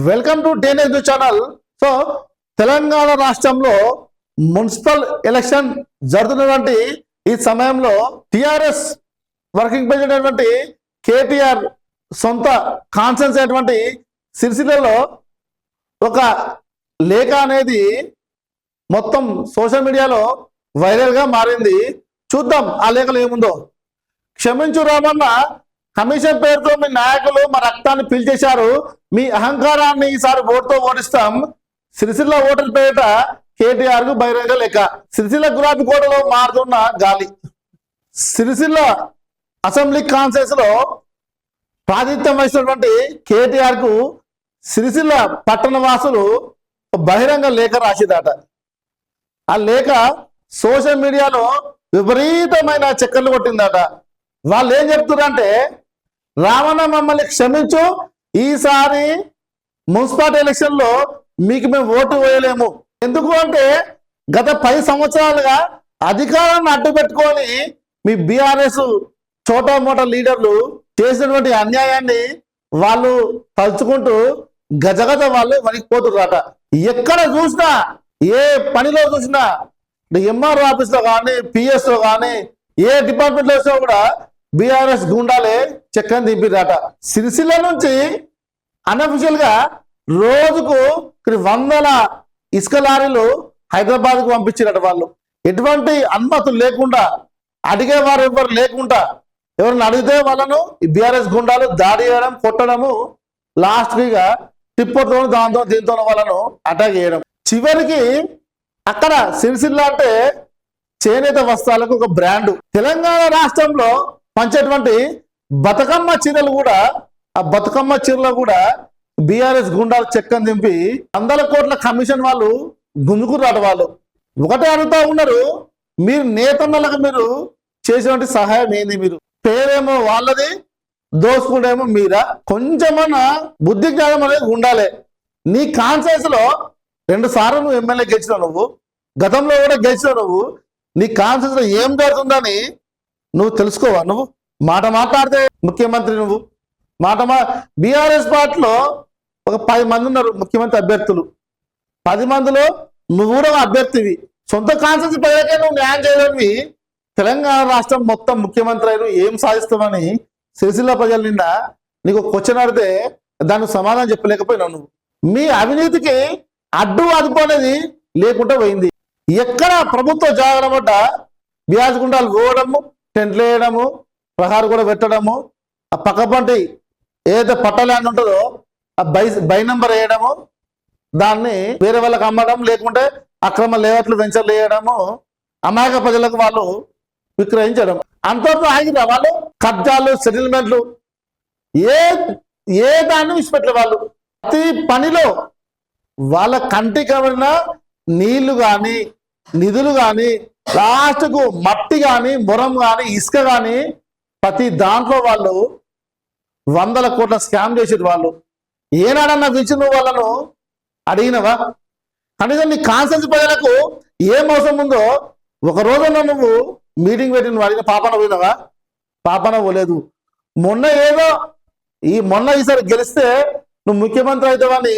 Welcome to teenage channel. So Telangana రాష్ట్రంలో municipal election జరుగుతున్నటువంటి ఈ సమయంలో టిఆర్ఎస్ వర్కింగ్ ప్రెసిడెంట్ అయినటువంటి కేటీఆర్ సొంత కాన్సెన్స్ అయినటువంటి సిరిసిల్లలో ఒక లేఖ అనేది మొత్తం సోషల్ మీడియాలో వైరల్ గా మారింది. చూద్దాం ఆ లేఖలో ఏముందో. క్షమించు రామన్న, కమిషన్ పేరుతో మీ నాయకులు మా రక్తాన్ని పీల్చేశారు. మీ అహంకారాన్ని ఈసారి ఓటుతో ఓడిస్తాం. సిరిసిల్ల ఓటర్ పేరిట కేటీఆర్ కు బహిరంగ లేఖ. సిరిసిల్ల గులాబీ కోటలో మారుతున్న గాలి. సిరిసిల్ల అసెంబ్లీ కాన్ఫరెన్స్ లో ప్రాతినిధ్యం వహిస్తున్నటువంటి కేటీఆర్ కు సిరిసిల్ల పట్టణ వాసులు బహిరంగ లేఖ రాసిదట. ఆ లేఖ సోషల్ మీడియాలో విపరీతమైన చక్కర్లు కొట్టిందట. వాళ్ళు ఏం చెప్తున్నారంటే, రావణ మమ్మల్ని క్షమించు, ఈసారి మున్సిపాలిటీ ఎలక్షన్ లో మీకు మేము ఓటు వేయలేము. ఎందుకు అంటే గత 10 సంవత్సరాలుగా అధికారాన్ని అడ్డు పెట్టుకొని మీ బీఆర్ఎస్ చోటా మోటా లీడర్లు చేసినటువంటి అన్యాయాన్ని వాళ్ళు తలుచుకుంటూ గజగజ వాళ్ళు వణికిపోతున్నారట. ఎక్కడ చూసినా, ఏ పనిలో చూసినా, ఎంఆర్ఓ ఆఫీస్ లో కానీ, పిఎస్ లో కానీ, ఏ డిపార్ట్మెంట్ లో వచ్చినా కూడా బీఆర్ఎస్ గుండాలే చెక్కని దింపిరట. సిరిసిల్ల నుంచి అన్అఫిషియల్ గా రోజుకు 100 ఇసుక లారీలు హైదరాబాద్ కు పంపించారట. వాళ్ళు ఎటువంటి అనుమతులు లేకుండా, అడిగేవారు ఎవరు లేకుండా, ఎవరిని అడిగితే వాళ్ళను ఈ బీఆర్ఎస్ గుండాలు దాడి చేయడం, కొట్టడము, లాస్ట్ గా టిప్పర్తో దాంతో దీంతో వాళ్ళను అటాక్ చేయడం. చివరికి అక్కడ సిరిసిల్ల అంటే చేనేత వస్త్రాలకు ఒక బ్రాండ్. తెలంగాణ రాష్ట్రంలో పంచేటువంటి బతుకమ్మ చీరలు కూడా, ఆ బతుకమ్మ చీరలు కూడా బీఆర్ఎస్ గుండాలు చెక్కని దింపి 100 కోట్ల కమిషన్ వాళ్ళు గుంజుకురాట. వాళ్ళు ఒకటే అడుగుతా ఉన్నారు, మీరు నేతన్నలకు మీరు చేసినటువంటి సహాయం ఏంది? మీరు పేరేమో వాళ్ళది, దోసుకుంటేమో మీరా? కొంచెమన్నా బుద్ధి జ్ఞానం అనేది ఉండాలి. నీ కాన్ఫరెన్స్ లో 2 సార్లు నువ్వు ఎమ్మెల్యే గెలిచినావు, నువ్వు గతంలో కూడా గెలిచినావు. నువ్వు నీ కాన్ఫరెన్స్ లో ఏం జరుగుతుందని నువ్వు తెలుసుకోవా? నువ్వు మాట మాట్లాడితే ముఖ్యమంత్రి, నువ్వు బీఆర్ఎస్ పార్టీలో ఒక 10 మంది ఉన్నారు ముఖ్యమంత్రి అభ్యర్థులు. 10 మందిలో నువ్వు కూడా అభ్యర్థివి. సొంత కాన్ఫరెన్స్ ప్రజలకే నువ్వు న్యాయం చేయలేవి. తెలంగాణ రాష్ట్రం మొత్తం ముఖ్యమంత్రి అయిన ఏం సాధిస్తామని సిరిసిల్ల ప్రజల నిన్న నీకు క్వశ్చన్ అడితే దానికి సమాధానం చెప్పలేకపోయినావు. నువ్వు మీ అవినీతికి అడ్డు అదుపు అనేది లేకుండా పోయింది. ఎక్కడ ప్రభుత్వ జాగ్రత్త పడ్డ బీఆర్ఎస్ గుండాలు పోవడము, టెంట్లు వేయడము, ప్రహారం కూడా పెట్టడము, ఆ పక్కపంటి ఏదైతే పట్టల్యాండ్ ఉంటుందో ఆ బై నంబర్ వేయడము, దాన్ని వేరే వాళ్ళకి అమ్మడం, లేకుంటే అక్రమ లేఅవుట్లు వెంచర్లు వేయడము, అమాయక ప్రజలకు వాళ్ళు విక్రయించడం. అంతవరకు ఆగిరా వాళ్ళు. కబ్జాలు, సెటిల్మెంట్లు ఏ దాన్ని విడిచిపెట్టలే వాళ్ళు. ప్రతి పనిలో వాళ్ళ కంటికమైన నీళ్లు కానీ, నిధులు కానీ, లాస్ట్కు మట్టి కానీ, మొరం కానీ, ఇసుక కానీ, ప్రతి దాంట్లో వాళ్ళు 100 కోట్ల స్కామ్ చేసేది. వాళ్ళు ఏనాడన్నా పిలిచి నువ్వు వాళ్ళను అడిగినవా? కనీసం నీ కాన్సెన్స్ ప్రజలకు ఏ మోసం ఉందో ఒక రోజున నువ్వు మీటింగ్ పెట్టి నువ్వు అడిగిన పాపన పోయినవా? పాపన పోలేదు. మొన్న ఈసారి గెలిస్తే నువ్వు ముఖ్యమంత్రి అవుతావని,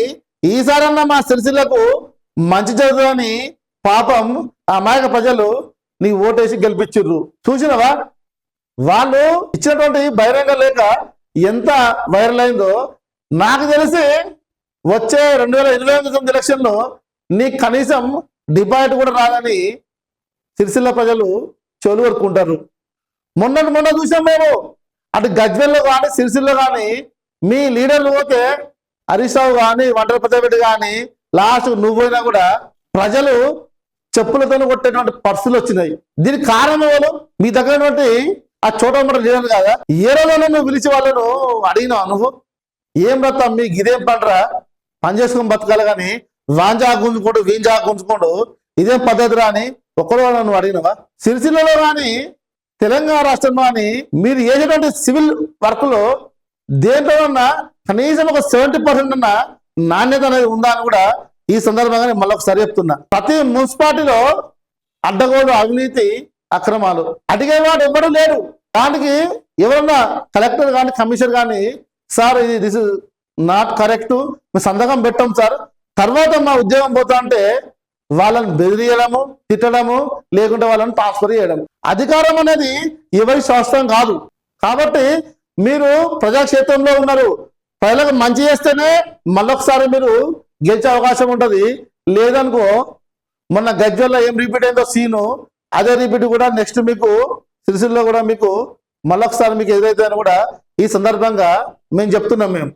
ఈసారన్నా మా సిరిసిల్లకు మంచి జరుగుతుందని పాపం ఆ అమాయక ప్రజలు నీ ఓటేసి గెలిపించిర్రు. చూసినవా? వాళ్ళు ఇచ్చినటువంటి బహిరంగ లేఖ ఎంత వైరల్ అయిందో. నాకు తెలిసి వచ్చే 2029 ఎలక్షన్లో నీకు కనీసం డిపాజిట్ కూడా రాదని సిరిసిల్ల ప్రజలు చెవులు వరుకుంటారు. మొన్న చూసాం మేము. అటు గజ్వెల్లో కానీ, సిరిసిల్లో కానీ మీ లీడర్లు పోతే హరీష్ రావు కానీ, వంటల పెద్దపెట్టి కానీ, లాస్ట్ నువ్వు పోయినా కూడా ప్రజలు చెప్పులతో కొట్టేటువంటి పరిస్థితులు వచ్చినాయి. దీనికి కారణం ఎవరు? మీ దగ్గర ఆ చోట లీడర్లు కాదా? ఏ రోజున నువ్వు పిలిచి వాళ్ళను అడిగినావు? నువ్వు ఏం బ్రతా, మీకు ఇదేం పంటరా, పని చేసుకుని బతకాలి కానీ వాంజా గుంజుకోండు, వీంజా గుంజుకోండు, ఇదేం పద్ధతిరా అని ఒక్కడో నువ్వు అడిగినవా? సిరిసిల్లలో కానీ, తెలంగాణ రాష్ట్రంలో కానీ మీరు చేసేటువంటి సివిల్ వర్క్ లో దేంట్లోనన్నా కనీసం ఒక 70% అన్న నాణ్యత అనేది ఉందా అని కూడా ఈ సందర్భంగా మళ్ళీ ఒకసారి చెప్తున్నా. ప్రతి మున్సిపాలిటీలో అడ్డగోలు, అవినీతి, అక్రమాలు, అడిగేవాడు ఎవరు లేరు. దానికి ఎవరన్నా కలెక్టర్ కానీ, కమిషనర్ కానీ, సార్ ఇది నాట్ కరెక్ట్, మేము సంతకం పెట్టాం సార్, తర్వాత మా ఉద్యోగం పోతా అంటే వాళ్ళని బెదిరియడము, తిట్టడము, లేకుంటే వాళ్ళని ట్రాన్స్ఫర్ చేయడం. అధికారం అనేది ఎవరి శాస్త్రం కాదు. కాబట్టి మీరు ప్రజాక్షేత్రంలో ఉన్నారు, ప్రజలకు మంచి చేస్తేనే మళ్ళొకసారి మీరు గెలిచే అవకాశం ఉంటుంది. లేదనుకో మొన్న గజ్వల్లో ఏం రిపీట్ అయిందో సీను, అదే రిపీట్ కూడా నెక్స్ట్ మీకు సిరిసిల్లో కూడా మీకు మళ్ళొకసారి మీకు ఎదురైతే అని కూడా ఈ సందర్భంగా మేము చెప్తున్నాం. మేము